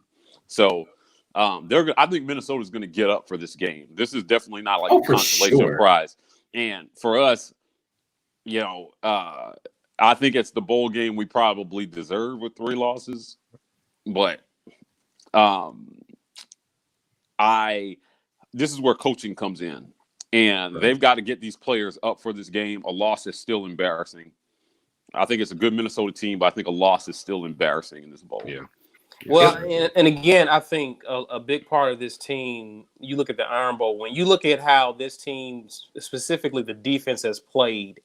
So I think Minnesota's going to get up for this game. This is definitely not like a consolation prize. And for us, I think it's the bowl game we probably deserve with 3 losses. But this is where coaching comes in. And they've got to get these players up for this game. A loss is still embarrassing. I think it's a good Minnesota team, but I think a loss is still embarrassing in this bowl. Yeah. Well, and again, I think a big part of this team, you look at the Iron Bowl, when you look at how this team, specifically the defense, has played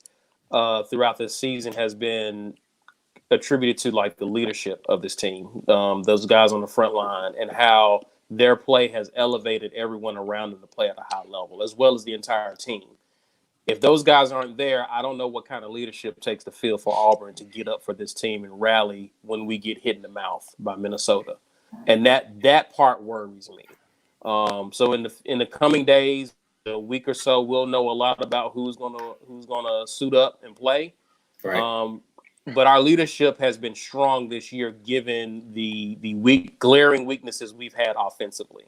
throughout this season, has been attributed to like the leadership of this team, those guys on the front line, and how their play has elevated everyone around them to play at a high level, as well as the entire team. If those guys aren't there, I don't know what kind of leadership it takes to feel for Auburn to get up for this team and rally when we get hit in the mouth by Minnesota. And that part worries me. So in the coming days, a week or so, we'll know a lot about who's gonna suit up and play. Right. But our leadership has been strong this year, given the glaring weaknesses we've had offensively.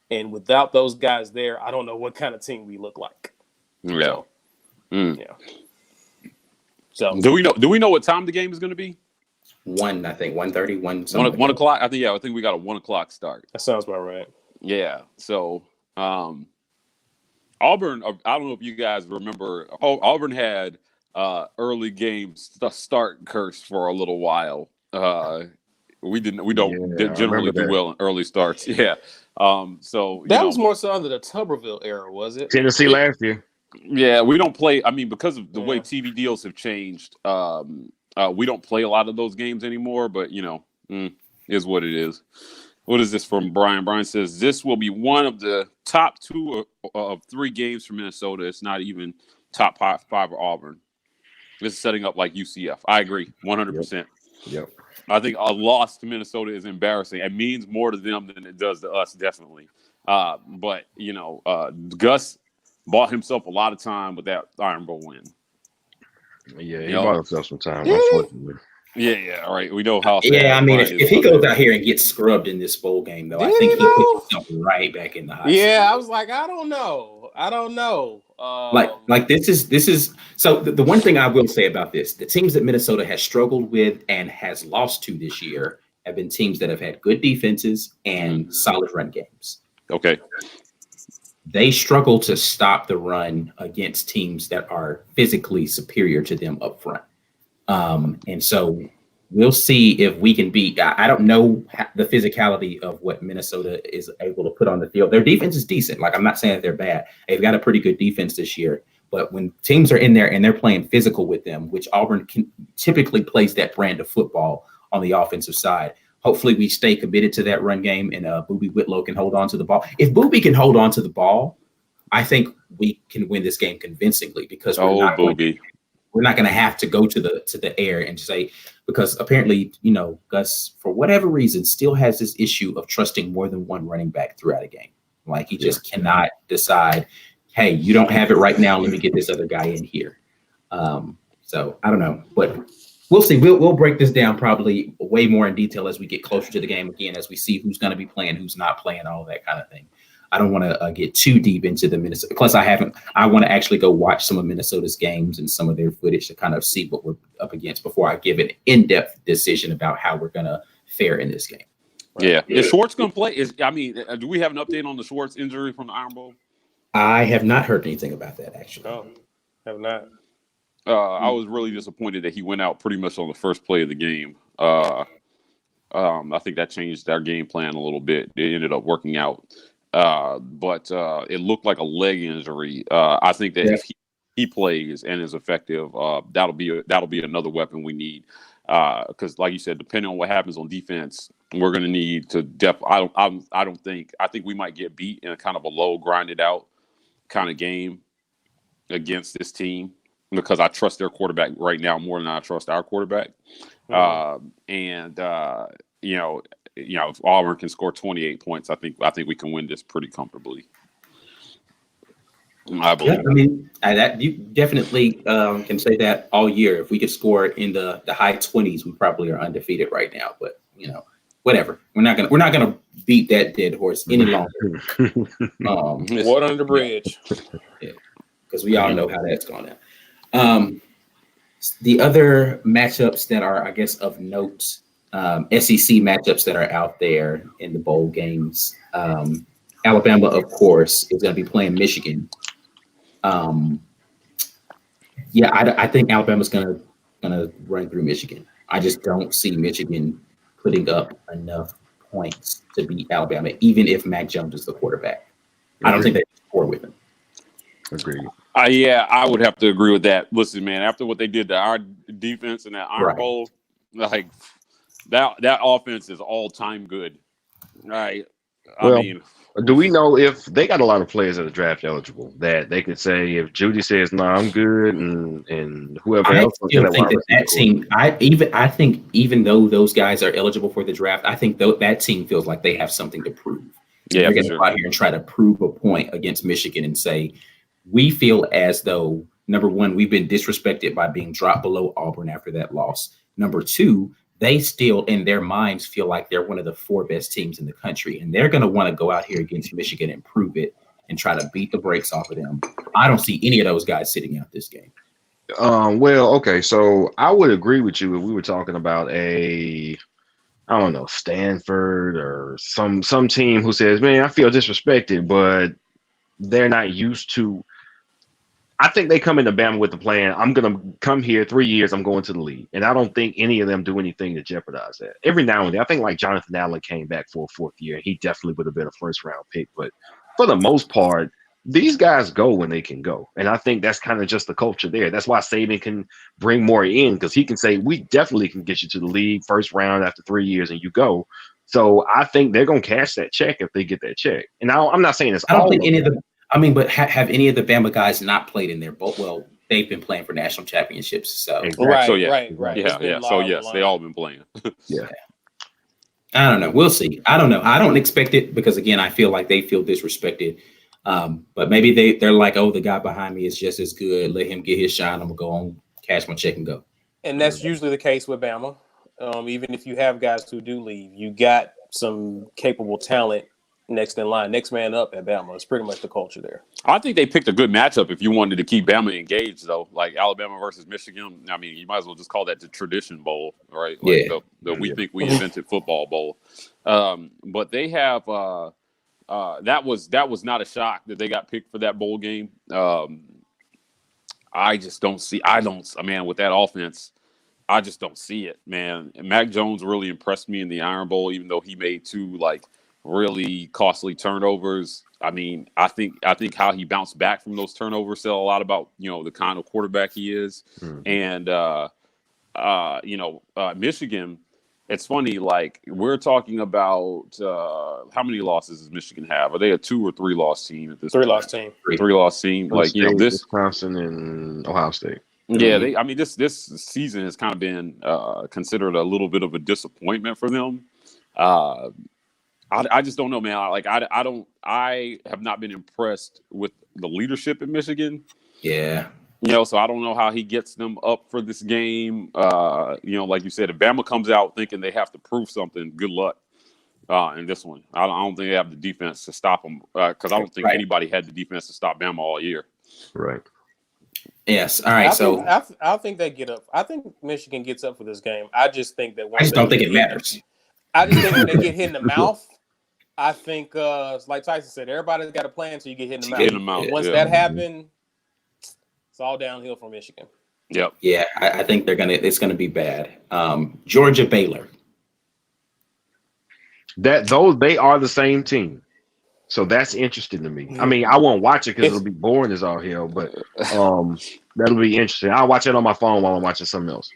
And without those guys there, I don't know what kind of team we look like. Yeah. Yeah. So do we know what time the game is going to be? 1, I think 1:30, 1 something. 1 o'clock. I think we got a 1 o'clock start. That sounds about right. Yeah. So Auburn. I don't know if you guys remember. Auburn had early games start curse for a little while. We don't generally do well in early starts. Yeah. So that was more so under the Tuberville era, was it? Tennessee last year. Yeah, we don't play. I mean, because of the way TV deals have changed, we don't play a lot of those games anymore. But is what it is. What is this from Brian? Brian says this will be one of the top 2 of 3 games for Minnesota. It's not even top 5 for Auburn. This is setting up like UCF. I agree, 100%. Yep. I think a loss to Minnesota is embarrassing. It means more to them than it does to us, definitely. But Gus bought himself a lot of time with that Iron Bowl win. Yeah, he bought himself some time. Unfortunately. Yeah. All right. We know how. Yeah, I mean, if he goes out here and gets scrubbed in this bowl game, though, I think he puts himself right back in the hot seat. I was like, I don't know. Like this is so the one thing I will say about this, the teams that Minnesota has struggled with and has lost to this year have been teams that have had good defenses and solid run games. Okay. They struggle to stop the run against teams that are physically superior to them up front. And so we'll see if we can beat. I don't know the physicality of what Minnesota is able to put on the field. Their defense is decent. Like, I'm not saying that they're bad. They've got a pretty good defense this year. But when teams are in there and they're playing physical with them, which Auburn typically plays that brand of football on the offensive side, hopefully we stay committed to that run game and Boobie Whitlow can hold on to the ball. If Boobie can hold on to the ball, I think we can win this game convincingly because we're not going to have to go to the air and say, because apparently, Gus, for whatever reason, still has this issue of trusting more than one running back throughout a game. Like, he just cannot decide, hey, you don't have it right now. Let me get this other guy in here. So I don't know, but we'll see. We'll break this down probably way more in detail as we get closer to the game again, as we see who's going to be playing, who's not playing, all that kind of thing. I don't want to get too deep into the Minnesota. Plus, I want to actually go watch some of Minnesota's games and some of their footage to kind of see what we're up against before I give an in-depth decision about how we're going to fare in this game. Right? Yeah. Is Schwartz going to play? Do we have an update on the Schwartz injury from the Iron Bowl? I have not heard anything about that, actually. No, have not. I was really disappointed that he went out pretty much on the first play of the game. I think that changed our game plan a little bit. It ended up working out. But it looked like a leg injury. I think that if he plays and is effective, that'll be another weapon we need. Because, like you said, depending on what happens on defense, we're going to need to I think we might get beat in a kind of a low, grinded out kind of game against this team because I trust their quarterback right now more than I trust our quarterback. If Auburn can score 28 points, I think we can win this pretty comfortably. I believe. Yeah, I mean, that you definitely can say that all year. If we could score in the high 20s, we probably are undefeated right now. But whatever. We're not gonna beat that dead horse any longer. Water under the bridge. Yeah, because we all know how that's going down. The other matchups that are, I guess, of note. SEC matchups that are out there in the bowl games. Alabama, of course, is going to be playing Michigan. I think Alabama's going to run through Michigan. I just don't see Michigan putting up enough points to beat Alabama, even if Mac Jones is the quarterback. I don't think they can score with him. Agreed. I would have to agree with that. Listen, man, after what they did to our defense in that Iron Bowl, like – That offense is all time good, right? Do we know if they got a lot of players that are draft eligible that they could say if Judy says no, I'm good, and whoever else? I think even though those guys are eligible for the draft, I think that team feels like they have something to prove. Yeah, they're going to go out here and try to prove a point against Michigan and say we feel as though number one, we've been disrespected by being dropped below Auburn after that loss. Number two, they still, in their minds, feel like they're one of the 4 best teams in the country. And they're going to want to go out here against Michigan and prove it and try to beat the brakes off of them. I don't see any of those guys sitting out this game. Well, okay, so I would agree with you if we were talking about I don't know, Stanford or some team who says, "Man, I feel disrespected," but they're not used to. I think they come into Bama with the plan. I'm gonna come here 3 years. I'm going to the league, and I don't think any of them do anything to jeopardize that. Every now and then, I think like Jonathan Allen came back for a fourth year. He definitely would have been a first round pick, but for the most part, these guys go when they can go, and I think that's kind of just the culture there. That's why Saban can bring more in because he can say, "We definitely can get you to the league first round after 3 years, and you go." So I think they're gonna cash that check if they get that check. And I'm not saying it's I don't all think of any of them. the. I mean, but have any of the Bama guys not played in their bowl? Well, they've been playing for national championships, so Exactly. So yeah, Right. yeah, It's been yeah. a So lot on the yes, they line. all been playing. Yeah. I don't know. We'll see. I don't know. I don't expect it because again, I feel like they feel disrespected. But maybe they're like, oh, the guy behind me is just as good. Let him get his shot. I'm gonna go on, cash my check, and go. And that's usually the case with Bama. Even if you have guys who do leave, you got some capable talent next in line, next man up at Bama. It's pretty much the culture there. I think they picked a good matchup if you wanted to keep Bama engaged, though. Like Alabama versus Michigan. I mean, you might as well just call that the tradition bowl, right? Like Yeah. the we think we invented football bowl. But they have that was not a shock that they got picked for that bowl game. I just don't see. Man, with that offense, I just don't see it, man. And Mac Jones really impressed me in the Iron Bowl, even though he made two like really costly turnovers. I mean, I think how he bounced back from those turnovers tell a lot about the kind of quarterback he is. And Michigan. It's funny, like we're talking about how many losses does Michigan have? Are they a 2 or 3 loss team at this point? 3-loss team. 3-loss team. Like State, this Wisconsin and Ohio State. Yeah, this season has kind of been considered a little bit of a disappointment for them. I just don't know, man. I have not been impressed with the leadership in Michigan. Yeah. So I don't know how he gets them up for this game. Like you said, if Bama comes out thinking they have to prove something, good luck in this one. I don't think they have the defense to stop them because I don't think anybody had the defense to stop Bama all year. Right. Yes. All right. I think they get up. I think Michigan gets up for this game. I just think that. I just don't think it matters. I just think when they get hit in the mouth, I think, like Tyson said, everybody's got a plan until you get hit in the mouth. Once that happens, it's all downhill for Michigan. Yep. Yeah, I think it's gonna be bad. Georgia Baylor. They are the same team. So that's interesting to me. I mean, I won't watch it because it'll be boring as all hell, but that'll be interesting. I'll watch it on my phone while I'm watching something else.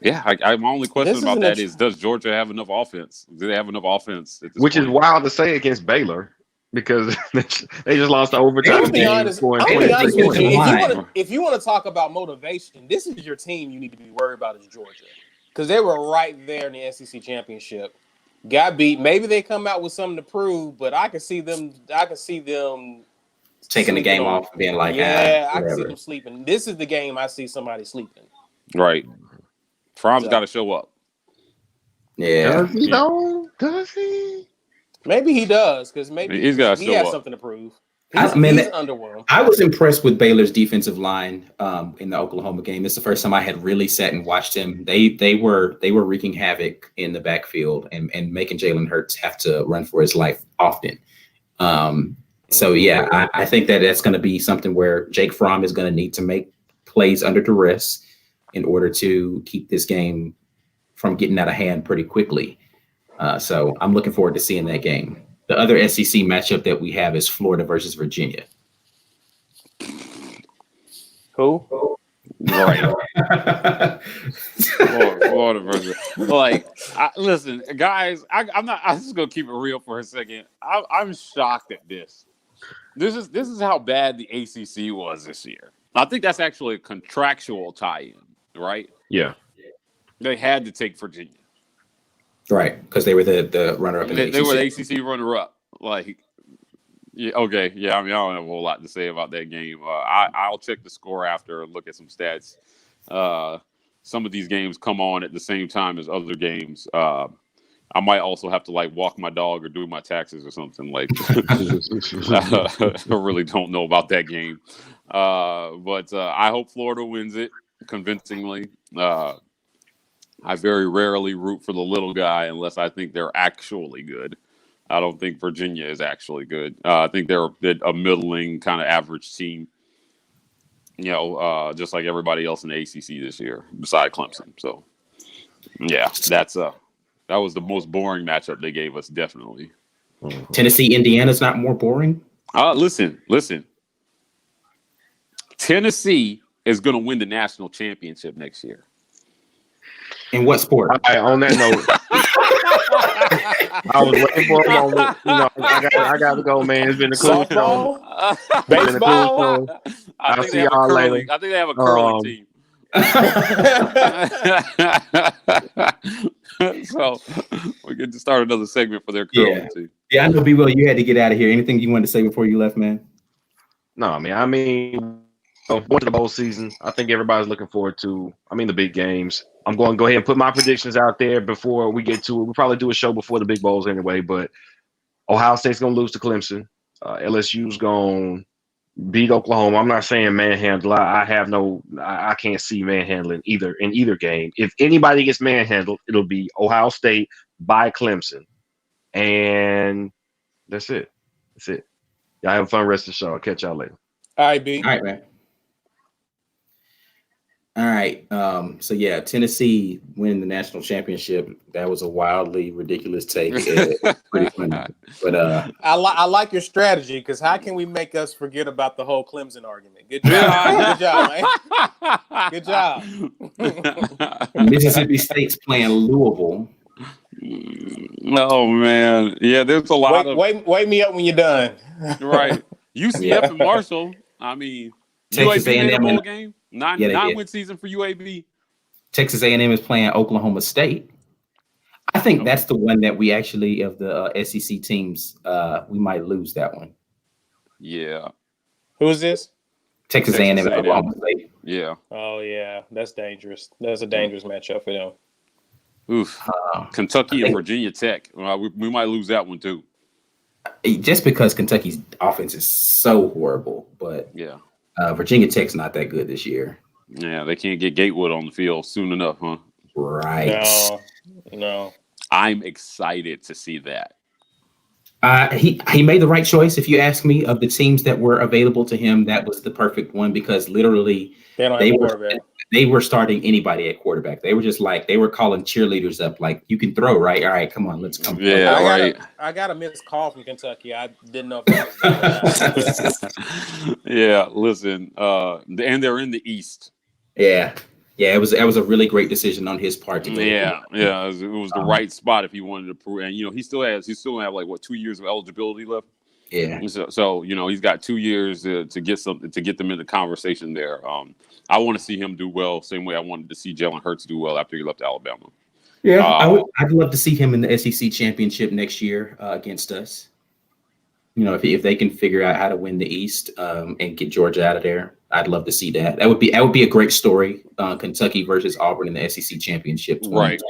Yeah, my only question about that is, does Georgia have enough offense? Do they have enough offense? Which is wild to say against Baylor because they just lost the overtime. I'll be honest with you. If you want to talk about motivation, this is your team you need to be worried about is Georgia. Because they were right there in the SEC championship. Got beat. Maybe they come out with something to prove, but I can see them taking the game off and being like, I can see them sleeping. This is the game I see somebody sleeping. Right. Fromm's got to show up. Yeah. Does he though? Does he? Maybe he does, because maybe he has something to prove. He's underwhelmed. I was impressed with Baylor's defensive line in the Oklahoma game. This is the first time I had really sat and watched him. They were wreaking havoc in the backfield and making Jalen Hurts have to run for his life often. So yeah, I think that's going to be something where Jake Fromm is going to need to make plays under duress in order to keep this game from getting out of hand pretty quickly. So I'm looking forward to seeing that game. The other SEC matchup that we have is Florida versus Virginia. Who? Right. Florida versus. Listen, guys. I'm just gonna keep it real for a second. I'm shocked at this. This is how bad the ACC was this year. I think that's actually a contractual tie-in, right? Yeah. They had to take Virginia. Right, because they were the runner-up. They were the ACC runner-up. I mean, I don't have a whole lot to say about that game. I'll check the score after and look at some stats. Some of these games come on at the same time as other games. I might also have to like walk my dog or do my taxes or something. Like, I really don't know about that game. But I hope Florida wins it convincingly. I very rarely root for the little guy unless I think they're actually good. I don't think Virginia is actually good. I think they're a middling kind of average team. Just like everybody else in the ACC this year, beside Clemson. So, yeah, that was the most boring matchup they gave us, definitely. Tennessee, Indiana's not more boring. Listen. Tennessee is going to win the national championship next year. In what sport? All right, on that note, I was waiting for a moment. I got to go, man. It's been a cool show. Baseball. I'll see y'all later. I think they have a curling team. So we get to start another segment for their curling team. Yeah, I know, B-Will, you had to get out of here. Anything you wanted to say before you left, man? No, man. I mean, going to the bowl season, I think everybody's looking forward to, the big games. I'm going to go ahead and put my predictions out there before we get to it. We'll probably do a show before the big bowls anyway, but Ohio State's going to lose to Clemson. LSU's going to beat Oklahoma. I'm not saying manhandle. I can't see manhandling in either game. If anybody gets manhandled, it'll be Ohio State by Clemson. And that's it. Y'all have a fun rest of the show. I'll catch y'all later. All right, B. All right, man. All right. So yeah, Tennessee winning the national championship. That was a wildly ridiculous take. Pretty funny. But I like your strategy, because how can we make us forget about the whole Clemson argument? Good job. Good job, man. Good job. Mississippi State's playing Louisville. Oh man. Yeah, there's a lot of wake me up when you're done. Right. UCF and Marshall. I mean, Texas UAB A&M made a bowl game. Nine-win did. season for UAB. Texas A&M is playing Oklahoma State. I think that's the one that we actually, of the SEC teams, we might lose that one. Yeah. Who is this? Texas A&M and Oklahoma State. Yeah. Oh yeah, that's dangerous. That's a dangerous matchup for them. Oof. Kentucky and Virginia Tech. We might lose that one too. Just because Kentucky's offense is so horrible, but yeah. Virginia Tech's not that good this year. Yeah, they can't get Gatewood on the field soon enough, huh? Right. No. I'm excited to see that. He made the right choice. If you ask me, of the teams that were available to him, that was the perfect one, because literally they were starting anybody at quarterback. They were just like, they were calling cheerleaders up, like, you can throw, right? All right, come on, let's come. Yeah, right. I got a missed call from Kentucky. I didn't know if that was Yeah, listen, and they're in the East. Yeah, it was a really great decision on his part to go. Yeah, it was the right spot if he wanted to prove. And he still have like 2 years of eligibility left. Yeah. So he's got 2 years to get something, to get them in the conversation there. I want to see him do well, same way I wanted to see Jalen Hurts do well after he left Alabama. Yeah, I'd love to see him in the SEC championship next year against us. If they can figure out how to win the East and get Georgia out of there, I'd love to see that. That would be a great story. Kentucky versus Auburn in the SEC championship. Right.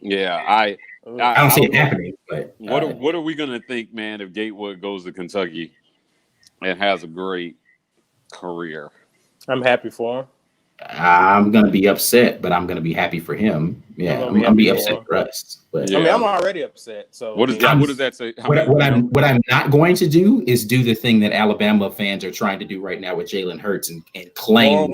Yeah, I don't see it happening. But what are we gonna think, man, if Gatewood goes to Kentucky and has a great career? I'm happy for him. I'm gonna be upset, but I'm gonna be happy for him. Yeah, I'm gonna be upset for us. But yeah. I'm already upset. So what does that say? What I'm not going to do is do the thing that Alabama fans are trying to do right now with Jalen Hurts and claim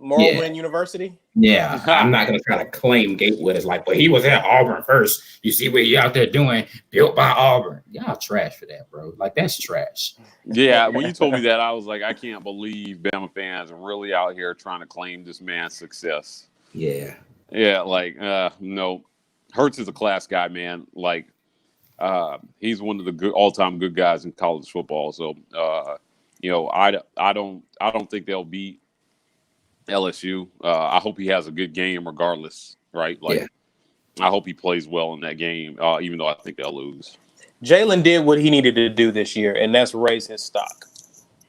Moreland University. Yeah, I'm not gonna try to claim Gatewood as like, well, he was at Auburn first. You see what you out there doing? Built by Auburn. Y'all trash for that, bro. Like, that's trash. Yeah, when you told me that, I was like, I can't believe Bama fans are really out here trying to claim this man's success. Yeah. Yeah, like no. Hurts is a class guy, man. Like, he's one of the all-time good guys in college football. So, I don't think they'll beat LSU. I hope he has a good game regardless, right? Like, yeah. I hope he plays well in that game, even though I think they'll lose. Jalen did what he needed to do this year, and that's raise his stock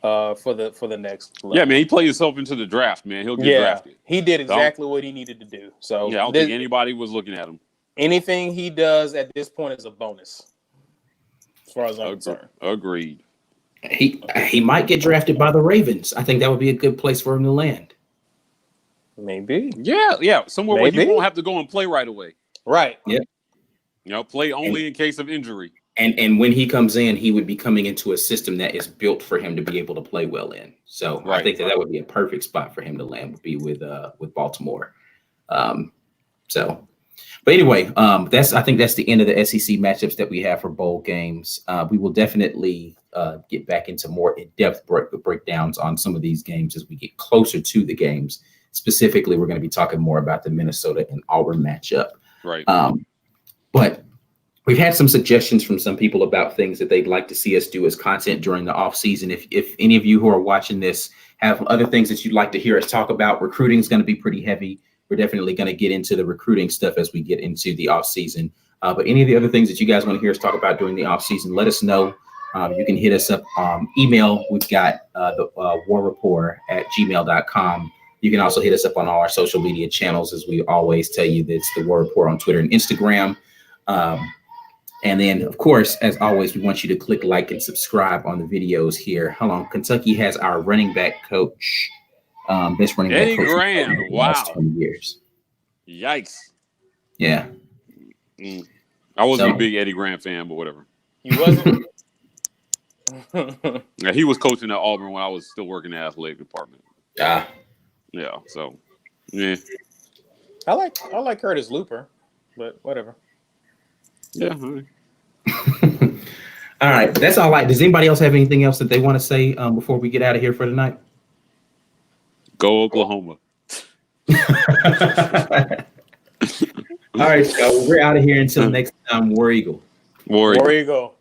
for the next level. Yeah, man, he played himself into the draft, man. He'll get drafted. He did exactly what he needed to do. So yeah, I don't think anybody was looking at him. Anything he does at this point is a bonus, as far as I'm concerned. Agreed. He might get drafted by the Ravens. I think that would be a good place for him to land. Maybe. Yeah. Somewhere where Maybe. you won't have to go and play right away. Right. Yeah. Play only in case of injury. And when he comes in, he would be coming into a system that is built for him to be able to play well in. So I think that would be a perfect spot for him to land, would be with Baltimore. But anyway, I think that's the end of the SEC matchups that we have for bowl games. We will definitely get back into more in-depth breakdowns on some of these games as we get closer to the games. Specifically, we're going to be talking more about the Minnesota and Auburn matchup. Right. But we've had some suggestions from some people about things that they'd like to see us do as content during the off season. If any of you who are watching this have other things that you'd like to hear us talk about, recruiting is going to be pretty heavy. We're definitely going to get into the recruiting stuff as we get into the off season. But any of the other things that you guys want to hear us talk about during the off season, let us know. You can hit us up email. We've got the warreport@gmail.com. You can also hit us up on all our social media channels. As we always tell you, that's the War Report on Twitter and Instagram. And then, of course, as always, we want you to click like and subscribe on the videos here. Hold on. Kentucky has our running back coach, best running Eddie back coach Graham. in the Wow. last 20 years. Yikes. Yeah. I wasn't a big Eddie Graham fan, but whatever. He wasn't. Yeah, he was coaching at Auburn when I was still working in the athletic department. Yeah. So, yeah. I like Curtis Looper, but whatever. Yeah. All right. That's all. Does anybody else have anything else that they want to say before we get out of here for tonight? Go Oklahoma. All right, so we're out of here until next time. War Eagle. War Eagle. War Eagle.